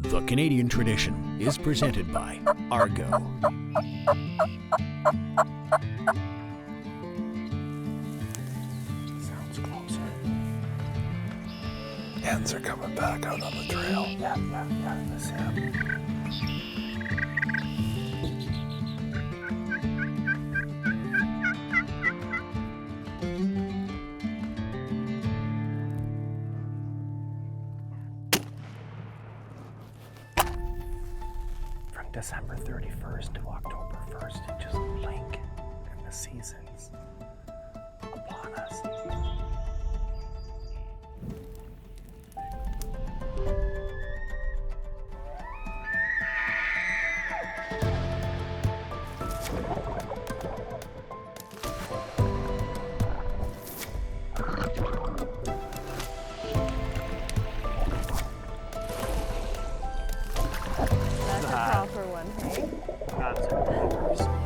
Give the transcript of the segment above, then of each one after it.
The Canadian Tradition is presented by Argo. Sounds closer. Hens are coming back out on the trail. Yeah. Let's hear 'em. From December 31st to October 1st, you just blink and the season's upon us. That's a proper one, hey? That's a proper story.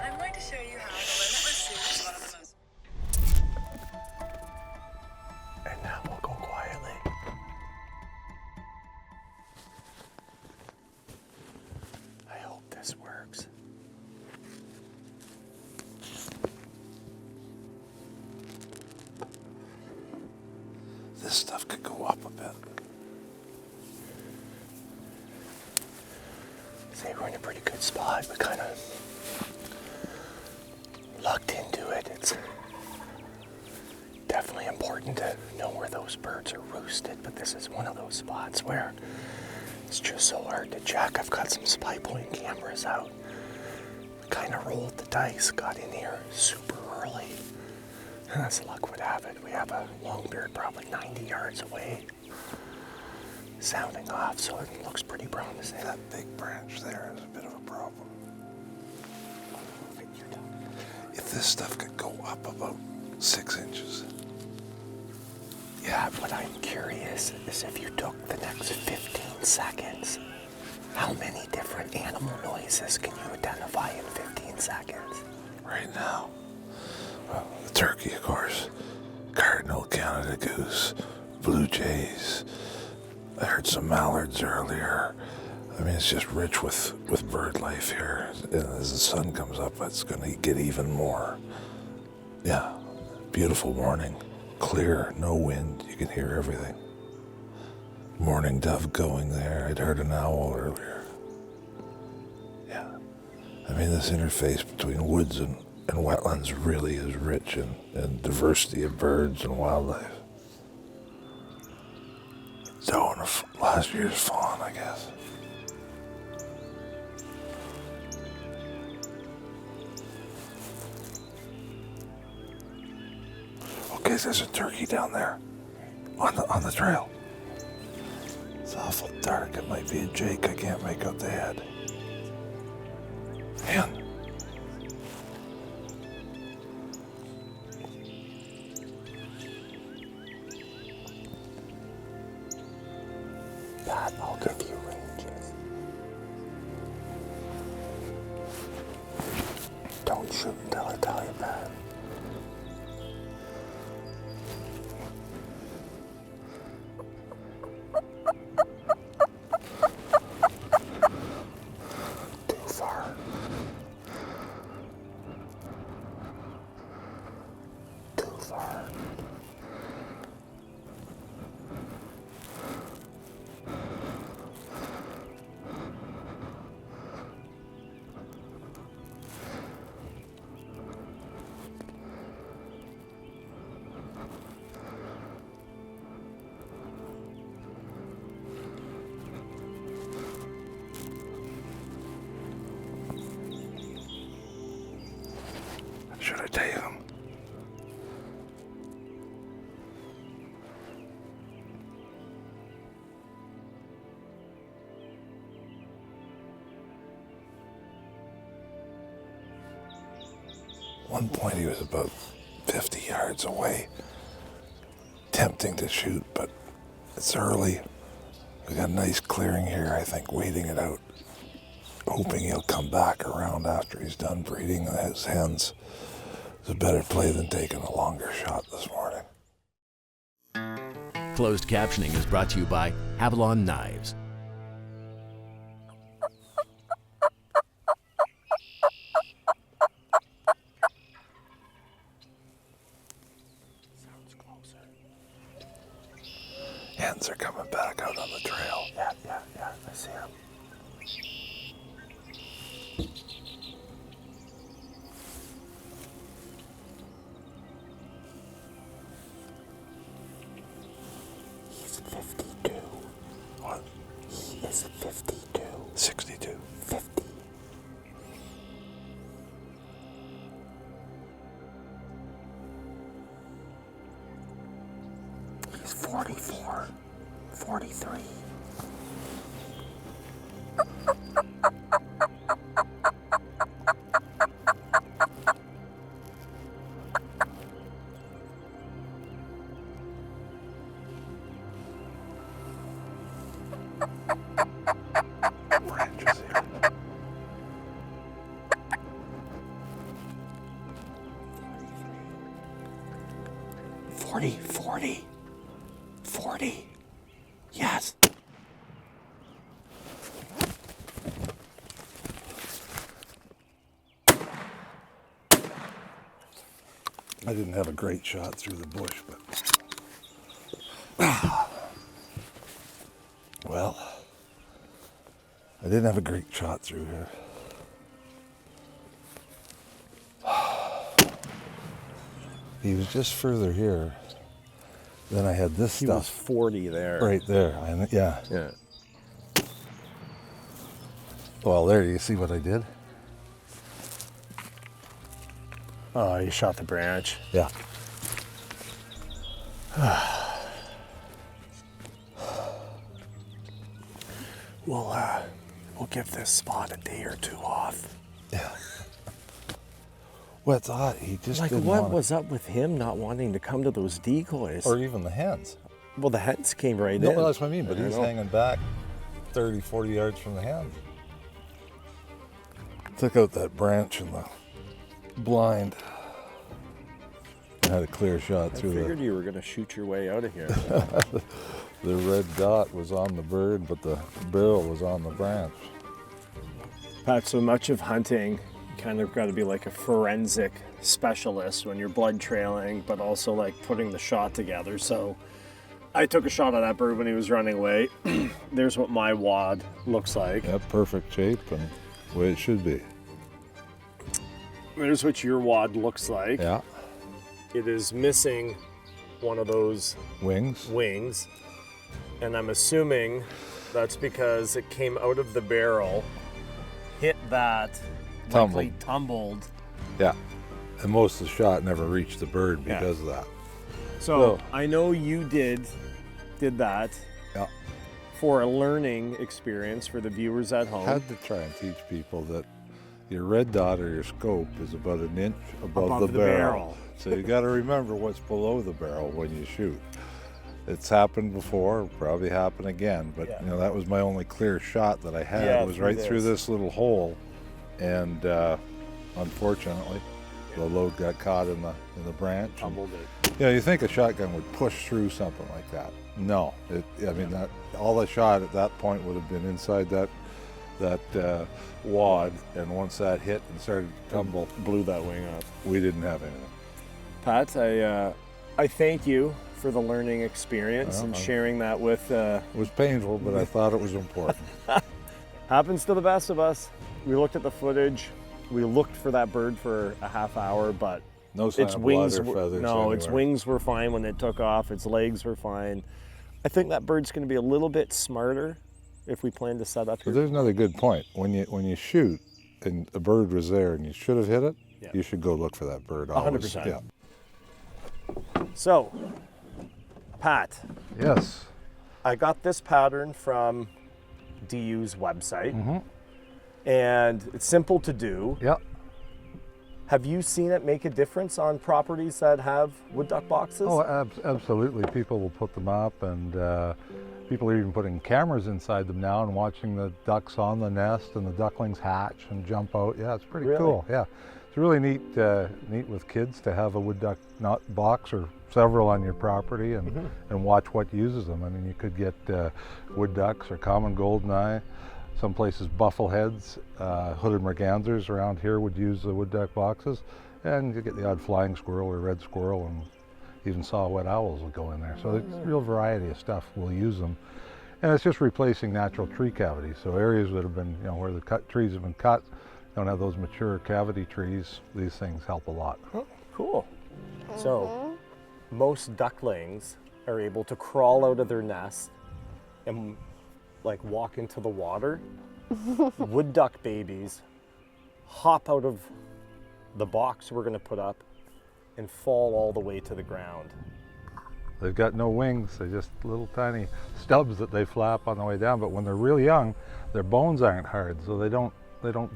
I'm going to show you how the Limitless Suit is one of the most And now we'll go quietly. I hope this works. This stuff could go up a bit. Say we're in a pretty good spot. We kind of lucked into it. It's definitely important to know where those birds are roosted, but this is one of those spots where it's just so hard to check. I've got some spy point cameras out. We kind of rolled the dice, got in here super early. And as luck would have it, we have a longbeard probably 90 yards away, sounding off, so it looks pretty promising. That big branch there is a bit of a problem. If this stuff could go up about 6 inches. Yeah, what I'm curious is if you took the next 15 seconds, how many different animal noises can you identify in 15 seconds? Right now, well, the turkey, of course, cardinal, Canada goose, blue jays. I heard some mallards earlier. I mean, it's just rich with bird life here. And as the sun comes up, it's going to get even more. Yeah, beautiful morning. Clear, no wind. You can hear everything. Morning dove going there. I'd heard an owl earlier. Yeah. I mean, this interface between woods and wetlands really is rich in diversity of birds and wildlife. Doe and last year's fawn, I guess. Okay, there's a turkey down there on the trail. It's awful dark. It might be a jake. I can't make out the head. Man. Pat, I'll give you ranges. Don't shoot until I tell you, Pat. Too far. Too far. one point he was about 50 yards away, tempting to shoot, but it's early. We got a nice clearing here, I think, waiting it out, hoping he'll come back around after he's done breeding his hens. It's a better play than taking a longer shot this morning. Closed captioning is brought to you by Avalon Knives. Sounds closer. Hens are coming back out on the trail. Yeah. I see him. He's 52. What? He is 52. 62. 50. He's 44. 43. Branches here. 40. Yes. I didn't have a great shot through the bush, but well, I didn't have a great shot through here. He was just further here. Then I had this He was stuff 40 there. right there. Yeah. Yeah. Well, there, you see what I did? Oh, you shot the branch. Yeah. We'll give this spot a day or two off. Yeah. Well, it's odd. He just Like, didn't what want was up with him not wanting to come to those decoys? or even the hens. Well, the hens came right No, in. well, that's what I mean, but I he's know. hanging back 30, 40 yards from the hens. Took out that branch in the blind. I had a clear shot I through figured you were going to shoot your way out of here. the red dot was on the bird, but the barrel was on the branch. Pat, so much of hunting, you kind of got to be like a forensic specialist when you're blood trailing, but also like putting the shot together. So I took a shot at that bird when he was running away. There's what my wad looks like. Yeah, perfect shape and the way it should be. There's what your wad looks like. Yeah, It is missing one of those wings. wings, and I'm assuming that's because it came out of the barrel, hit that, likely tumbled. Yeah, and most of the shot never reached the bird because of that. So So- I know you did that Yeah. for a learning experience for the viewers at home. Had to try and teach people that your red dot or your scope is about an inch above the barrel. So you got to remember what's below the barrel when you shoot. It's happened before, probably happen again, but Yeah. you know that was my only clear shot that I had. Yeah, was through right through this. this little hole, and unfortunately, the load got caught in the branch. and- Tumbled it. Yeah, you think a shotgun would push through something like that? No, I mean that all I shot at that point would have been inside that wad, and once that hit and started to tumble, Blew that wing up. we didn't have anything. Pat, I thank you for the learning experience and sharing that with. It was painful, but I thought it was important. Happens to the best of us. We looked at the footage. We looked for that bird for a half hour, but No sign its of wings blood or were, feathers no, its anywhere. wings were fine when it took off. Its legs were fine. I think that bird's going to be a little bit smarter if we plan to set up But here. there's another good point. When you shoot and a bird was there and you should have hit it, Yeah. you should go look for that bird. Always. 100%. Yeah. So, Pat, Yes. I got this pattern from DU's website, and it's simple to do. Yeah. Have you seen it make a difference on properties that have wood duck boxes? Oh, absolutely. People will put them up, and people are even putting cameras inside them now and watching the ducks on the nest and the ducklings hatch and jump out. Yeah, it's pretty Really? cool. Yeah, it's really neat with kids to have a wood duck box or several on your property and watch what uses them. I mean, you could get wood ducks or common goldeneye. Some places buffleheads, hooded mergansers around here would use the wood duck boxes, and you get the odd flying squirrel or red squirrel, and even saw-whet owls will go in there. So there's a real variety of stuff will use them, and it's just replacing natural tree cavities. So areas that have been, where the trees have been cut, don't have those mature cavity trees. These things help a lot. Oh, cool. So most ducklings are able to crawl out of their nest and like walk into the water. Wood duck babies hop out of the box we're going to put up and fall all the way to the ground. They've got no wings. They're just little tiny stubs that they flap on the way down. But when they're really young, their bones aren't hard, so they don't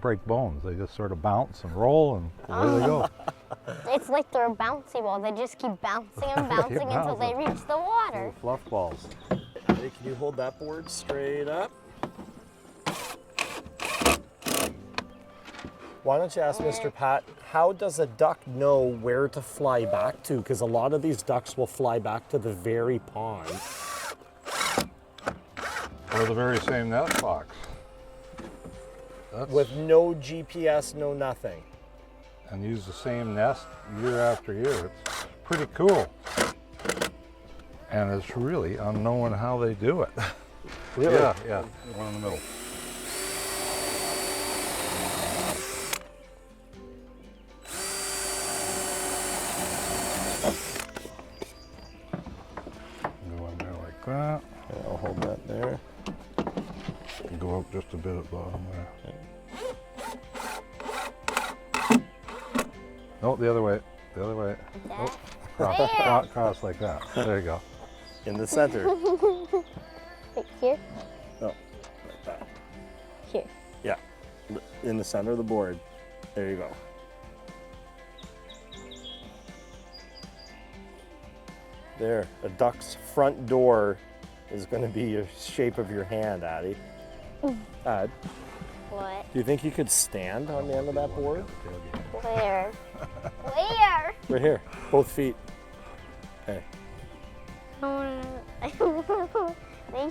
break bones. They just sort of bounce and roll, and away they go. It's like they're a bouncy ball. They just keep bouncing and bouncing until they reach the water. Little fluff balls. Hey, can you hold that board straight up? Why don't you ask Mr. Pat, how does a duck know where to fly back to? Because a lot of these ducks will fly back to the very pond. Or the very same nest box. With no GPS, no nothing. And use the same nest year after year. It's pretty cool. And it's really unknown how they do it. Really? Yeah, one in the middle. Go in there like that. Okay, I'll hold that there. And go up just a bit at the bottom there. No, the other way. The other way. That. Cross like that. There you go. In the center. Right here. No, like that. Here. Yeah, in the center of the board. There you go. There, a duck's front door is going to be the shape of your hand, Addie. Ad, What? do you think you could stand on the end of that board? Where? Where? Right here, both feet. Okay. Make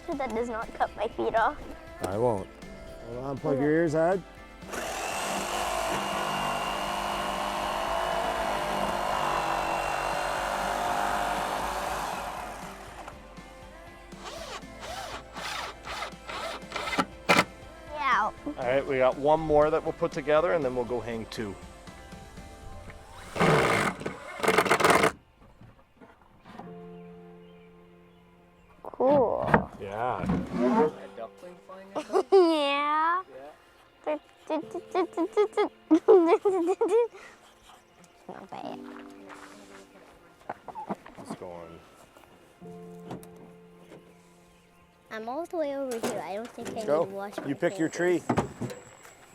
sure that does not cut my feet off. I won't. Hold on, plug your ears, Ad. Yeah. All right, we got one more that we'll put together, and then we'll go hang two. Cool. Yeah. A duckling flying at them? Yeah. Not bad. It's going. I'm all the way over here. I don't think I need to Go. wash my You pick your tree.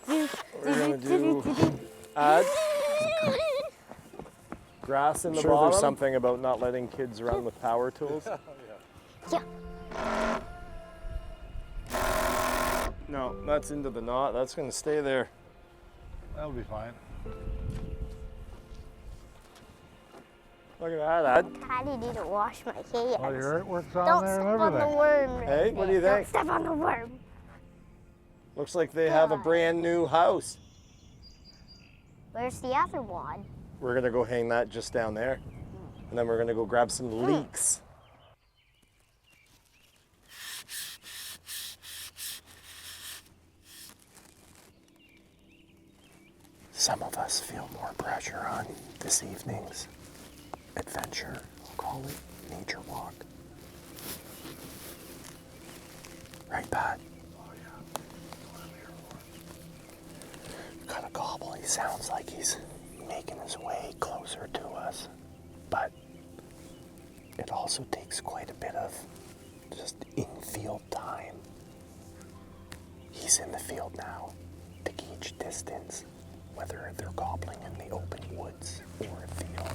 face. We're gonna do Ad. Grass in the Sure, bottom. there's Something about not letting kids run with power tools. Yeah. No, that's into the knot. That's gonna stay there. That'll be fine. Look at that, Ad. Patty didn't wash my hands. Oh, your artwork's on Don't there step and on the everything. worm. right Hey, what do you there. think? Don't step on the worm. Looks like they have a brand new house. Where's the other one? We're gonna go hang that just down there. And then we're gonna go grab some leeks. Some of us feel more pressure on this evening's adventure. We'll call it nature walk. Right, Pat? Oh, yeah. Kind of gobble. He sounds like he's making his way closer to us. But it also takes quite a bit of just in-field time. He's in the field now to gauge distance whether they're gobbling in the open woods or a field.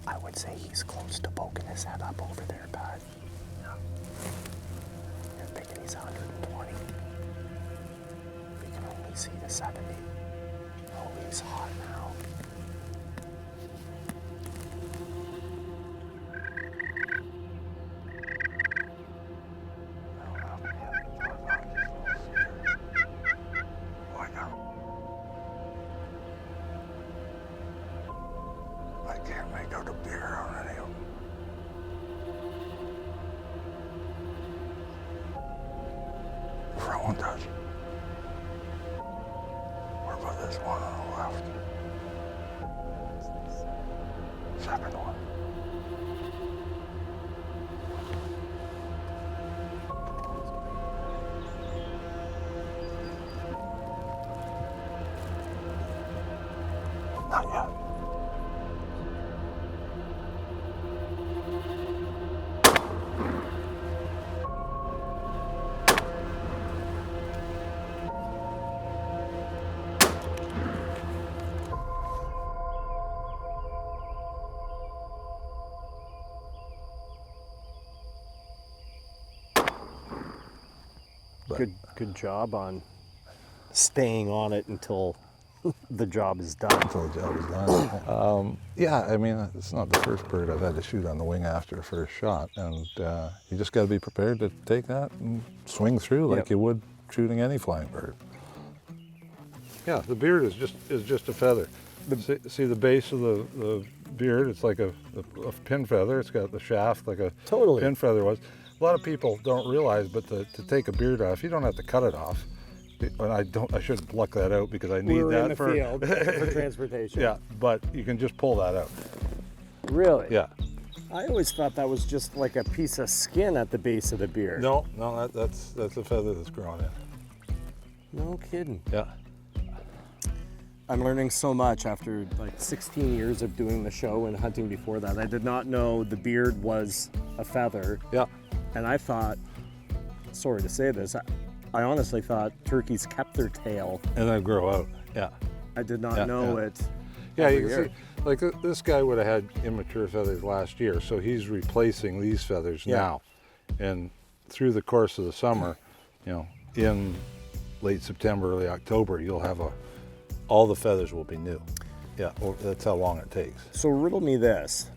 I would say he's close to poking his head up over there, Pat. I'm thinking he's 120. We can only see the 70. Oh, he's hot now. I can't make out a beer on any of them. Front one does. What about this one on the left? Second one. Not yet. But Good job on staying on it until the job is done. until the job is done. Yeah, I mean, it's not the first bird I've had to shoot on the wing after the first shot, and you just got to be prepared to take that and swing through like Yep. you would shooting any flying bird. Yeah, the beard is just a feather. See the base of the beard? It's like a pin feather. It's got the shaft like a Totally. pin feather was. A lot of people don't realize, but to take a beard off, you don't have to cut it off. And I should pluck that out because I need We're that in the for field for transportation. Yeah, but you can just pull that out. Really? Yeah. I always thought that was just like a piece of skin at the base of the beard. No, that's a feather that's grown in. No kidding. Yeah. I'm learning so much after like 16 years of doing the show and hunting before that. I did not know the beard was a feather. Yeah. And I thought, sorry to say this, I honestly thought turkeys kept their tail. And then grow out. Yeah. I did not know it. Yeah, every you can year. see, like this guy would have had immature feathers last year, so he's replacing these feathers Yeah. now. And through the course of the summer, in late September, early October, you'll have all the feathers will be new. Yeah, well, that's how long it takes. So riddle me this.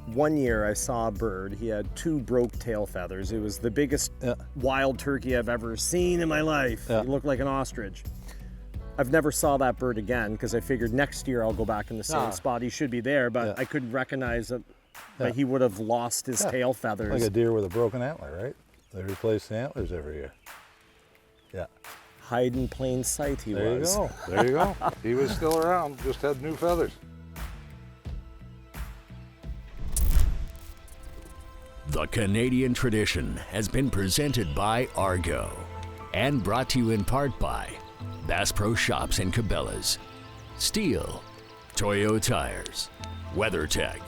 One year I saw a bird, he had 2 broke tail feathers. It was the biggest Yeah. wild turkey I've ever seen in my life. Yeah. He looked like an ostrich. I've never saw that bird again because I figured next year I'll go back in the same Ah. spot. He should be there, but Yeah. I couldn't recognize that Yeah. he would have lost his Yeah. tail feathers. Like a deer with a broken antler, right? They replace the antlers every year. Yeah. Hide in plain sight he There was. you go. There you go. He was still around, just had new feathers. The Canadian Tradition has been presented by Argo and brought to you in part by Bass Pro Shops and Cabela's, Steel, Toyo Tires, WeatherTech,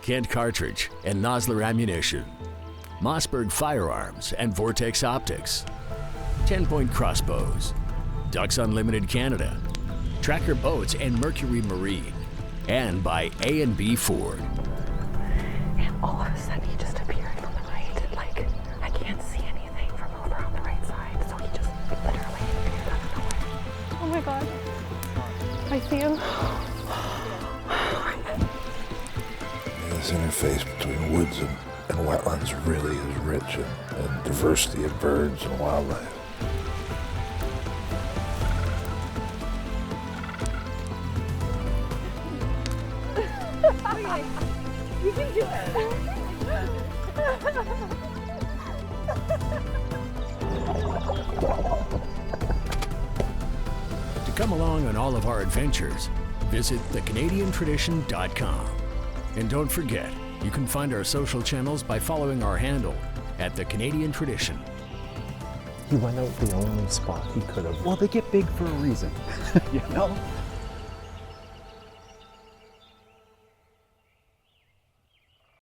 Kent Cartridge and Nosler Ammunition, Mossberg Firearms and Vortex Optics, 10-Point Crossbows, Ducks Unlimited Canada, Tracker Boats and Mercury Marine, and by A&B Ford. And all of a sudden he just appeared from the right. Like, I can't see anything from over on the right side. So he just literally appeared out of nowhere. Oh my god. I see him. This interface between woods and wetlands really is rich in diversity of birds and wildlife. You can do it. To come along on all of our adventures, visit thecanadiantradition.com. And don't forget, you can find our social channels by following our handle at The Canadian Tradition. He went out the only spot he could have. Well, they get big for a reason, you know?